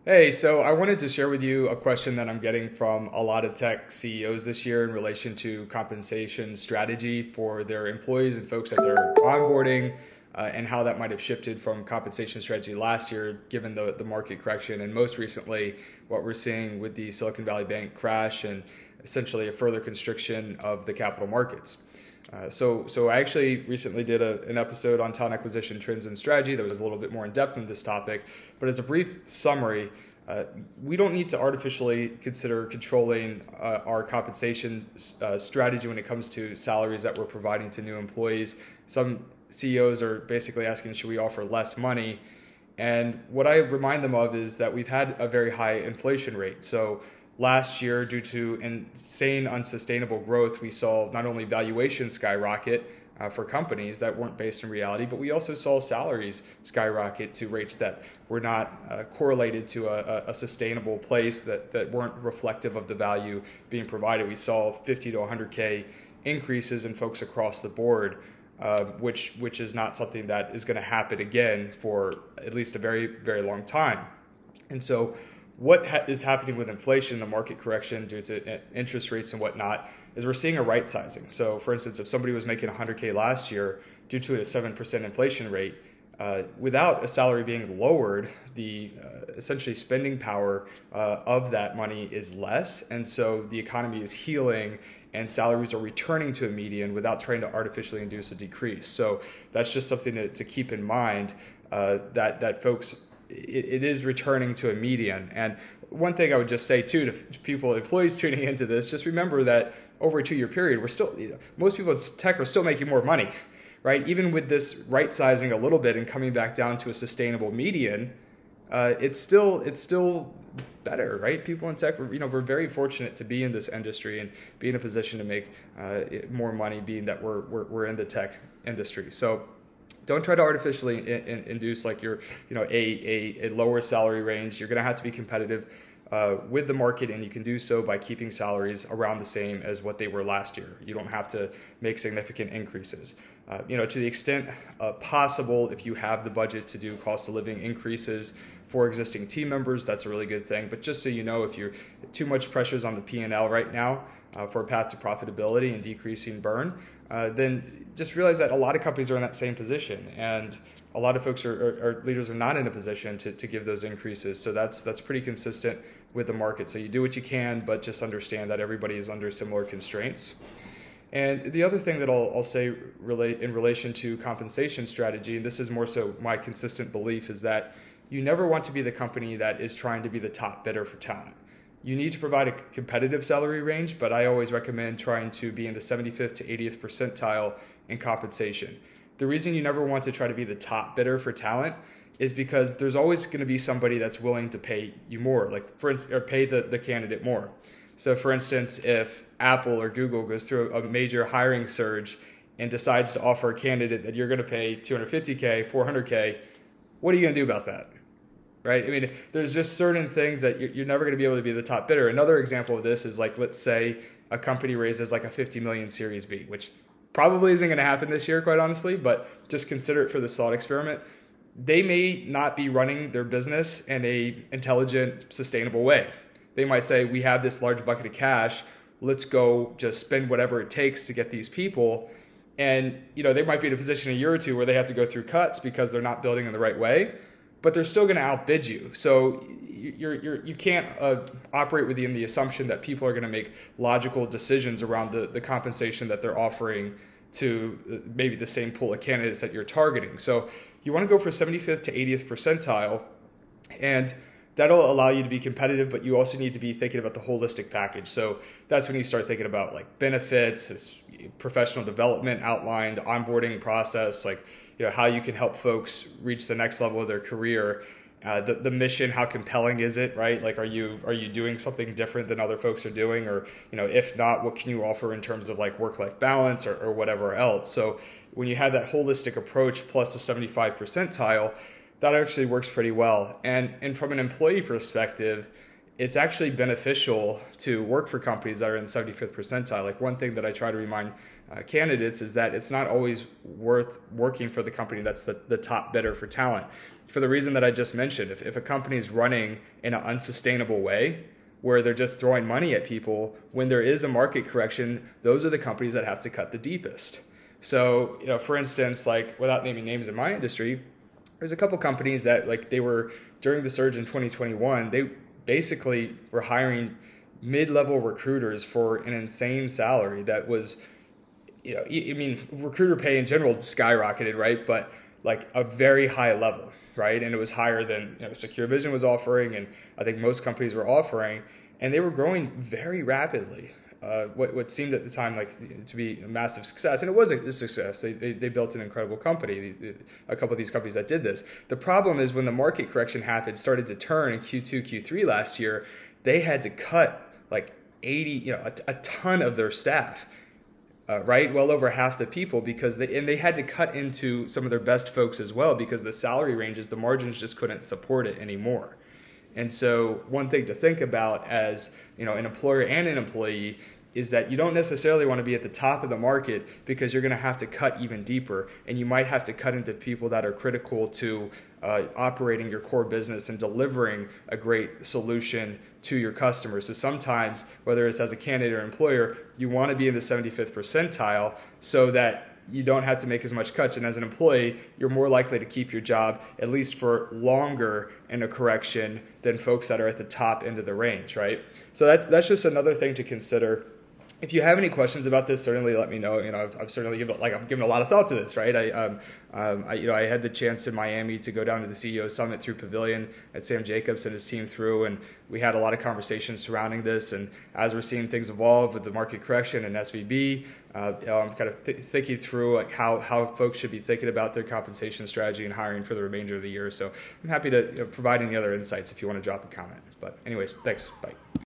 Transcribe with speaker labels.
Speaker 1: Hey, so I wanted to share with you a question that I'm getting from a lot of tech CEOs this year in relation to compensation strategy for their employees and folks that they're onboarding, and how that might have shifted from compensation strategy last year, given the market correction, and most recently, what we're seeing with the Silicon Valley Bank crash and essentially a further constriction of the capital markets. So I actually recently did an episode on talent acquisition trends and strategy that was a little bit more in depth in this topic. But as a brief summary, we don't need to artificially consider controlling our compensation strategy when it comes to salaries that we're providing to new employees. Some CEOs are basically asking, should we offer less money? And what I remind them of is that we've had a very high inflation rate. So last year, due to insane, unsustainable growth, we saw not only valuations skyrocket for companies that weren't based in reality, but we also saw salaries skyrocket to rates that were not correlated to a sustainable place, that weren't reflective of the value being provided. We saw 50 to 100K increases in folks across the board, which is not something that is going to happen again for at least a very, very long time. And so what is happening with inflation, the market correction due to interest rates and whatnot, is we're seeing a right sizing. So for instance, if somebody was making 100K last year due to a 7% inflation rate, without a salary being lowered, the essentially spending power of that money is less. And so the economy is healing and salaries are returning to a median without trying to artificially induce a decrease. So that's just something to keep in mind, that folks, it is returning to a median. And one thing I would just say too to people, employees tuning into this, just remember that over a 2-year period, most people in tech are still making more money, right? Even with this right sizing a little bit and coming back down to a sustainable median, it's still better, right? People in tech, we're very fortunate to be in this industry and be in a position to make more money, being that we're in the tech industry. So don't try to artificially induce like a lower salary range. You're going to have to be competitive with the market, and you can do so by keeping salaries around the same as what they were last year. You don't have to make significant increases. To the extent possible, if you have the budget to do cost of living increases for existing team members, that's a really good thing. But just so you know, if you're too much pressures on the P&L right now for a path to profitability and decreasing burn, then just realize that a lot of companies are in that same position, and a lot of folks leaders are not in a position to give those increases. So that's pretty consistent with the market. So you do what you can, but just understand that everybody is under similar constraints. And the other thing that I'll say in relation to compensation strategy, and this is more so my consistent belief, is that you never want to be the company that is trying to be the top bidder for talent. You need to provide a competitive salary range, but I always recommend trying to be in the 75th to 80th percentile in compensation. The reason you never want to try to be the top bidder for talent is because there's always going to be somebody that's willing to pay you more, like for instance, or pay the candidate more. So for instance, if Apple or Google goes through a major hiring surge and decides to offer a candidate that you're going to pay 250K, 400K, what are you going to do about that? Right? I mean, there's just certain things that you're never going to be able to be the top bidder. Another example of this is, like, let's say a company raises like a 50 million Series B, which probably isn't going to happen this year, quite honestly, but just consider it for the thought experiment. They may not be running their business in a intelligent, sustainable way. They might say, we have this large bucket of cash, let's go just spend whatever it takes to get these people. And, they might be in a position a year or two where they have to go through cuts because they're not building in the right way, but they're still going to outbid you. So you can't operate within the assumption that people are going to make logical decisions around the compensation that they're offering to maybe the same pool of candidates that you're targeting. So you want to go for 75th to 80th percentile, and that'll allow you to be competitive, but you also need to be thinking about the holistic package. So that's when you start thinking about like benefits, professional development outlined, onboarding process, like how you can help folks reach the next level of their career. The mission, how compelling is it, right? Like, are you doing something different than other folks are doing? Or, if not, what can you offer in terms of like work-life balance or whatever else? So when you have that holistic approach plus the 75 percentile, that actually works pretty well. And from an employee perspective, it's actually beneficial to work for companies that are in the 75th percentile. Like, one thing that I try to remind candidates is that it's not always worth working for the company that's the top bidder for talent. for the reason that I just mentioned. If a company is running in an unsustainable way, where they're just throwing money at people, when there is a market correction, those are the companies that have to cut the deepest. So, for instance, like without naming names in my industry, there's a couple companies that like they were during the surge in 2021, they basically were hiring mid-level recruiters for an insane salary that was, recruiter pay in general skyrocketed, right? But like a very high level, right? And it was higher than Secure Vision was offering, and I think most companies were offering, and they were growing very rapidly. What seemed at the time like to be a massive success, and it was a success. They built an incredible company. A couple of these companies that did this. The problem is when the market correction happened, started to turn in Q2, Q3 last year, they had to cut like 80, a ton of their staff. Right, well over half the people, because they had to cut into some of their best folks as well, because the salary ranges, the margins just couldn't support it anymore. And so one thing to think about as an employer and an employee is that you don't necessarily want to be at the top of the market, because you're going to have to cut even deeper, and you might have to cut into people that are critical to operating your core business and delivering a great solution to your customers. So sometimes, whether it's as a candidate or employer, you want to be in the 75th percentile so that you don't have to make as much cuts. And as an employee, you're more likely to keep your job, at least for longer in a correction, than folks that are at the top end of the range, right? So that's just another thing to consider. If you have any questions about this, certainly let me know. I've certainly given a lot of thought to this, right? I had the chance in Miami to go down to the CEO Summit through Pavilion that Sam Jacobs and his team threw, and we had a lot of conversations surrounding this. And as we're seeing things evolve with the market correction and SVB, I'm kind of thinking through like how folks should be thinking about their compensation strategy and hiring for the remainder of the year. So I'm happy to provide any other insights if you want to drop a comment. But anyways, thanks. Bye.